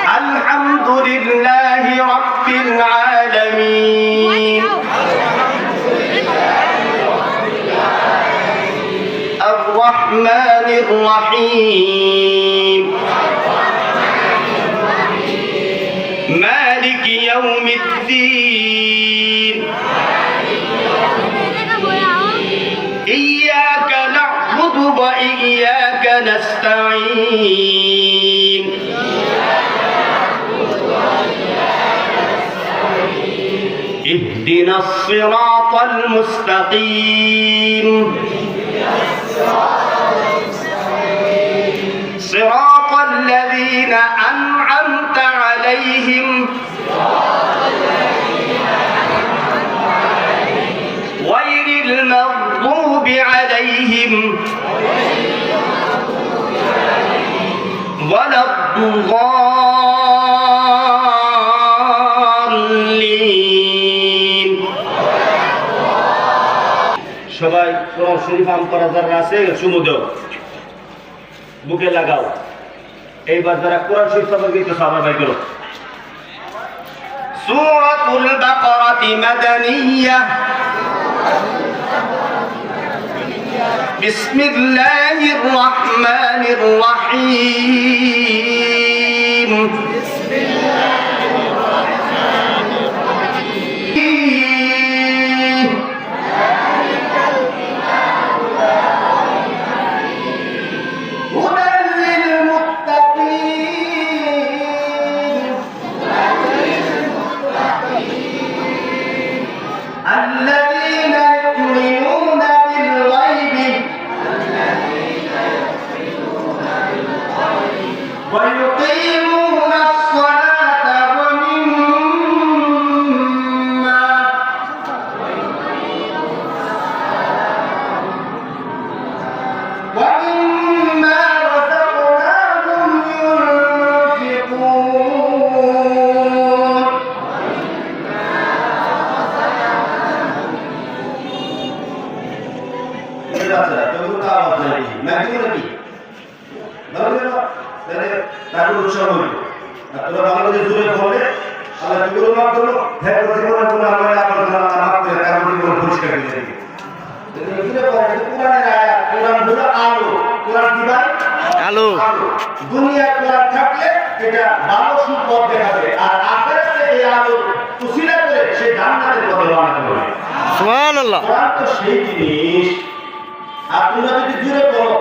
الحمد لله رب العالمين الرحمن الرحيم مالك يوم الدين إياك نعبد وإياك نستعين اهدنا الصراط المستقيم صراط الذين أنعمت عليهم غير المغضوب عليهم ولا الضالين সবাই কোরআন শরীফ আম করা যারা আছে চুমু দাও বুকে লাগাও এইবার যারা কোরআন শরীফ সবাই দিতে সবার ভাই করো সূরাতুল বাকারাহ মাদানিয়াহ বিসমিল্লাহির রহমানির রহিম الذين يؤمنون بالغيب ويقيمون الصلاة ومما رزقناهم ينفقون আলো দুনিয়া কোরআন থাকলে এটা ভালো সুপথ দেখাবে আর আখিরাতে এই আলো উসিলা করে সে জান্নাতের পথে রওনা করবে সুবহানাল্লাহ কোরআন তো সেই জিনিস আপনারা যদি জুড়ে পড়ো